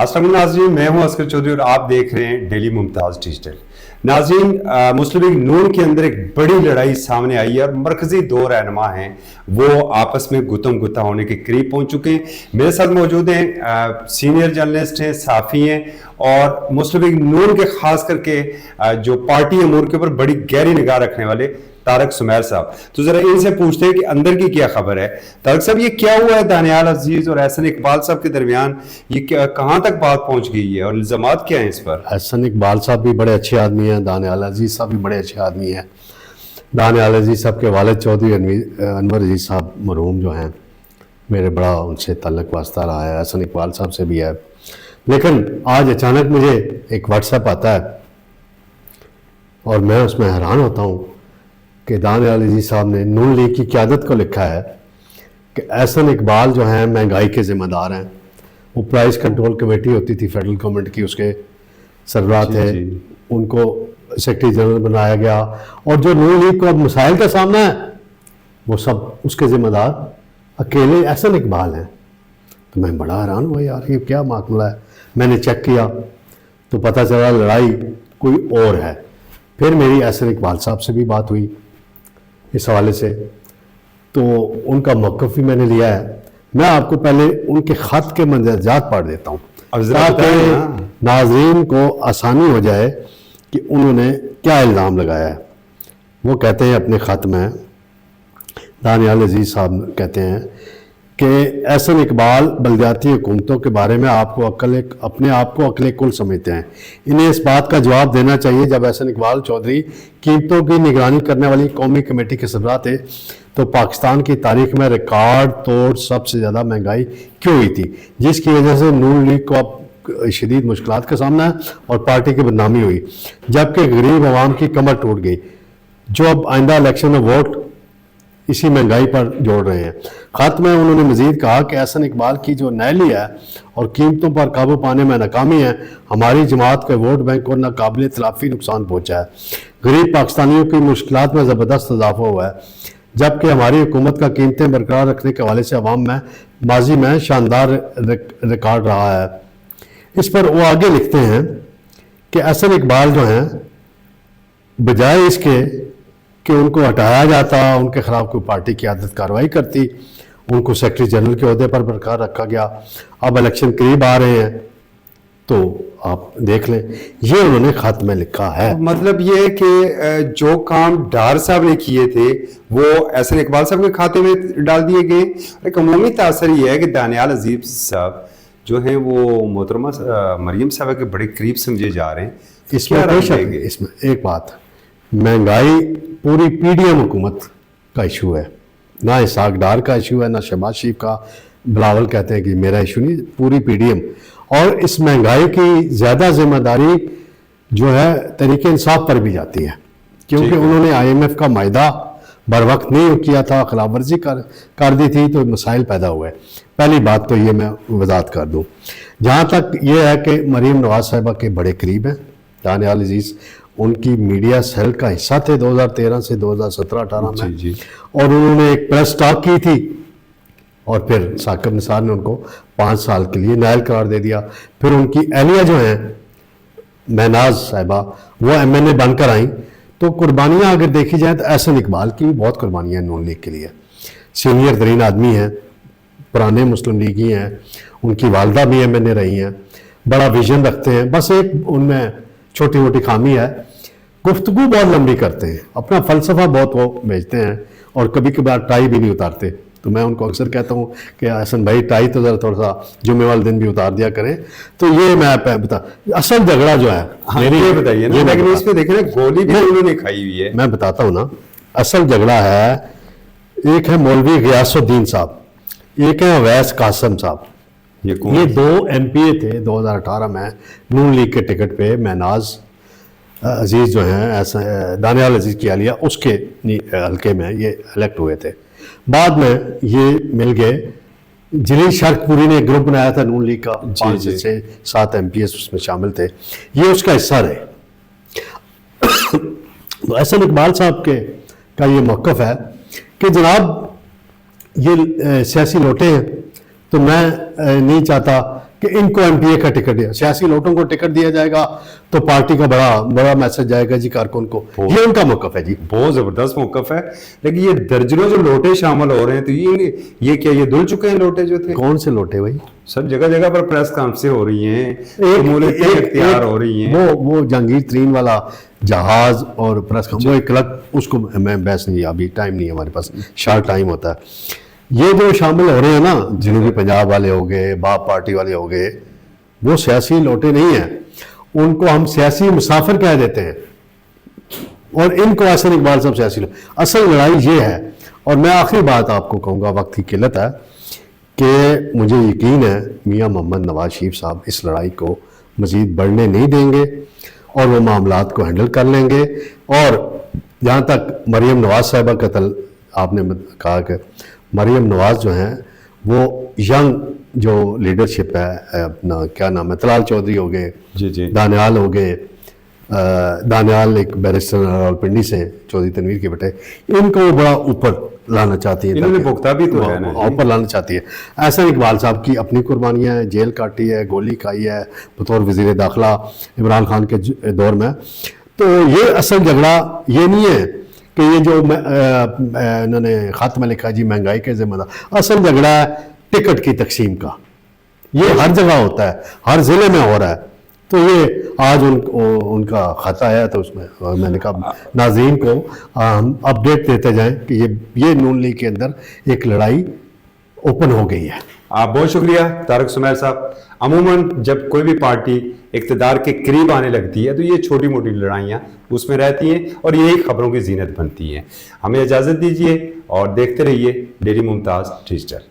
अस्सलाम वालेकुम नाज़रीन, मैं हूं असगर चौधरी और आप देख रहे हैं डेली मुमताज़ डिजिटल। नाज़रीन, मुस्लिम लीग नून के अंदर एक बड़ी लड़ाई सामने आई है और मरकजी दो रहनुमा हैं वो आपस में गुतम गुत्ता होने के करीब पहुंच चुके हैं। मेरे साथ मौजूद हैं सीनियर जर्नलिस्ट हैं, साफ़ी हैं और मुस्लिम लीग नून के खास करके जो पार्टी अमूर के ऊपर बड़ी गहरी निगाह रखने वाले तारक सुमैर साहब। तो जरा इनसे पूछते हैं कि अंदर की क्या खबर है। तारक साहब, ये क्या हुआ है दानियाल अजीज और एहसन इकबाल साहब के दरमियान? ये कहां तक बात पहुंच गई है और इल्जामात क्या है इस पर? एहसन इकबाल साहब भी बड़े अच्छे आदमी हैं, दानियाल अजीज साहब भी बड़े अच्छे आदमी हैं। दानियाल अजीज साहब के वालिद चौधरी अनवर अजीज साहब मरहूम जो हैं, मेरे बड़ा उनसे ताल्लुक़ वास्ता रहा है, एहसन इकबाल साहब से भी है। लेकिन आज अचानक मुझे एक व्हाट्सएप आता है और मैं उसमें हैरान होता हूँ कि दानियाल अजीज साहब ने नून लीग की क़यादत को लिखा है कि एहसन इकबाल जो हैं महंगाई के ज़िम्मेदार हैं। वो प्राइस कंट्रोल कमेटी होती थी फेडरल गवर्नमेंट की, उसके सरबराह थे, उनको सेक्रेटरी जनरल बनाया गया और जो नून लीग को अब मसाइल का सामना है वो सब उसके ज़िम्मेदार अकेले एहसन इकबाल हैं। तो मैं बड़ा हैरान हुआ, यार ये क्या मामला है। मैंने चेक किया तो पता चला लड़ाई कोई और है। फिर मेरी एहसन इकबाल साहब से भी बात हुई इस हवाले से, तो उनका मौक़िफ़ भी मैंने लिया है। मैं आपको पहले उनके ख़त के मंदरजात पढ़ देता हूँ ताकि नाज़रीन को आसानी हो जाए कि उन्होंने क्या इल्ज़ाम लगाया है। वो कहते हैं अपने ख़त में, दानियाल अजीज साहब कहते हैं कि एहसन इकबाल बलदियाती हुकूमतों के बारे में अपने आप को अक्ल कुल समझते हैं। इन्हें इस बात का जवाब देना चाहिए, जब एहसन इकबाल चौधरी कीमतों की निगरानी करने वाली कौमी कमेटी के सरबराह थे तो पाकिस्तान की तारीख में रिकॉर्ड तोड़ सबसे ज़्यादा महंगाई क्यों हुई थी, जिसकी वजह से नून लीग को अब शदीद मुश्किलात का सामना है और पार्टी की बदनामी हुई, जबकि गरीब आवाम की कमर टूट गई जो अब आइंदा इलेक्शन में वोट इसी महंगाई पर जोड़ रहे हैं। ख़त में उन्होंने मज़ीद कहा कि एहसन इकबाल की जो नैली है और कीमतों पर काबू पाने में नाकामी है, हमारी जमात के वोट बैंक को नाकाबिल तलाफ़ी नुकसान पहुँचा है। गरीब पाकिस्तानियों की मुश्किलात में ज़बरदस्त इजाफा हुआ है, जबकि हमारी हुकूमत का कीमतें बरकरार रखने के हवाले से अवाम में माजी में शानदार रिकॉर्ड रहा है। इस पर वो आगे लिखते हैं कि एहसन इकबाल जो हैं, बजाय इसके कि उनको हटाया जाता, उनके खिलाफ कोई पार्टी की आदत कार्रवाई करती, उनको सेक्रेटरी जनरल के ओहदे पर बरकरार रखा गया। अब इलेक्शन करीब आ रहे हैं तो आप देख लें, ये उन्होंने खत में लिखा है। मतलब ये कि जो काम डार साहब ने किए थे वो एहसन इकबाल साहब के खाते में डाल दिए गए। एक अमूमी तासर ये है कि दानियाल अजीज साहब जो हैं वो मोहतरमा मरियम साहब के बड़े करीब समझे जा रहे हैं। इसमें कोई शक नहीं। इसमें एक बात, महंगाई पूरी पीडीएम हुकूमत का इशू है, ना इसाक डार का इशू है, ना शहबाज शरीफ का। बिलावल कहते हैं कि मेरा इशू नहीं, पूरी पीडीएम। और इस महंगाई की ज़्यादा जिम्मेदारी जो है तहरीक इंसाफ पर भी जाती है, क्योंकि उन्होंने IMF का मायदा बर वक्त नहीं किया था, खिलाफ वर्जी कर दी थी, तो मसाइल पैदा हुए। पहली बात तो ये मैं वजाहत कर दूँ। जहाँ तक ये है कि मरीम नवाज साहिबा के बड़े करीब हैं दानियाल अजीज, उनकी मीडिया सेल का हिस्सा थे 2013 से 2017-18 में जी। और उन्होंने एक प्रेस टॉक की थी और फिर साकिब निसार ने उनको 5 साल के लिए नायल करार दे दिया। फिर उनकी एहलिया जो हैं महनाज साहिबा, वो MNA बनकर आई। तो कुर्बानियाँ अगर देखी जाए तो एहसन इकबाल की भी बहुत कुर्बानियाँ नून लीग के लिए। सीनियर तरीन आदमी हैं, पुराने मुस्लिम लीगी हैं, उनकी वालदा भी MNA रही हैं, बड़ा विजन रखते हैं। बस एक उनमें छोटी मोटी खामी है, गुफ्तगू बहुत लंबी करते हैं, अपना फ़लसफ़ा बहुत वो भेजते हैं और कभी कभार टाई भी नहीं उतारते। तो मैं उनको अक्सर कहता हूँ कि हसन भाई टाई तो ज़रा थोड़ा सा जुम्मे वाले दिन भी उतार दिया करें। तो ये मैं बता, असल झगड़ा जो है, मेरी ये बताइए ना, लेकिन इसमें देखें ना गोली भी उन्होंने खाई हुई है। मैं बताता हूँ ना, असल झगड़ा है, एक है मौलवी गियासुद्दीन साहब, एक है अवैस कासम साहब। ये 2 MPA थे 2018 में नून लीग के टिकट पे। महनाज अजीज जो हैं, ऐसा दानियाल अजीज की आलिया, उसके हल्के में ये इलेक्ट हुए थे। बाद में ये मिल गए, जलील शर्कपुरी ने एक ग्रुप बनाया था नून लीग का, 5 से 7 MPS उसमें शामिल थे, ये उसका हिस्सा रहे। तो एहसन इकबाल साहब का ये मौक़िफ़ है कि जनाब ये सियासी लोटे हैं, तो मैं नहीं चाहता कि इनको एमपीए का टिकट दिया, सियासी लोटों को टिकट दिया जाएगा तो पार्टी का बड़ा बड़ा मैसेज जाएगा जी कारकुन को। ये उनका मौकफ है जी, बहुत जबरदस्त मौकफ है। लेकिन ये दर्जनों जो लोटे शामिल हो रहे हैं, तो ये क्या ये धुल चुके हैं लोटे जो थे? कौन से लोटे भाई? सब जगह जगह पर प्रेस कॉन्फ्रेंसें हो रही हैं, इख्तियार हो रही हैं। वो जहांगीर तरीन वाला जहाज और प्रेस वो एक अलग, उसको मैं बहस नहीं, अभी टाइम नहीं है हमारे पास, शार्ट टाइम होता है। ये जो शामिल हो रहे हैं ना, जनूबी पंजाब वाले हो गए, बाप पार्टी वाले हो गए, वो सियासी लोटे नहीं है, उनको हम सियासी मुसाफिर कह देते हैं। और इनको हसन इकबाल साहब सियासी असल लड़ाई ये है। और मैं आखिरी बात आपको कहूँगा, वक्त की किल्लत है, कि मुझे यकीन है मियाँ मोहम्मद नवाज शरीफ साहब इस लड़ाई को मज़ीद बढ़ने नहीं देंगे और वो मामलात को हैंडल कर लेंगे। और जहाँ तक मरीम नवाज साहिबा कत्ल, आपने कहा कि मरीम नवाज जो हैं वो यंग जो लीडरशिप है, अपना क्या नाम है, तलाल चौधरी हो गए, जी जी, दानियाल हो गए, दानियाल एक बैरिस्टर रावलपिंडी से, चौधरी तनवीर के बेटे, इनको वो बड़ा ऊपर लाना चाहती है, इन्होंने पुख्ता भी तो है ना, ऊपर लाना चाहती है। ऐसा इकबाल साहब की अपनी कुर्बानियाँ हैं, जेल काटी है, गोली खाई है बतौर वज़ीर दाखिला इमरान खान के दौर में। तो ये असल झगड़ा ये नहीं है कि ये जो इन्होंने ख़त में लिखा जी महंगाई के ज़िम्मेदार, असल झगड़ा है टिकट की तकसीम का। ये हर जगह होता है, हर ज़िले में हो रहा है। तो ये आज उनका खाता आया, तो उसमें मैंने कहा नाज़रीन को हम अपडेट देते जाएं कि ये नून लीग के अंदर एक लड़ाई ओपन हो गई है। आप बहुत शुक्रिया तारक सुमैर साहब। अमूमन जब कोई भी पार्टी इक़्तिदार के करीब आने लगती है तो ये छोटी मोटी लड़ाइयाँ उसमें रहती हैं और यही खबरों की जीनत बनती हैं। हमें इजाज़त दीजिए और देखते रहिए डेली मुमताज़ डिजिटल।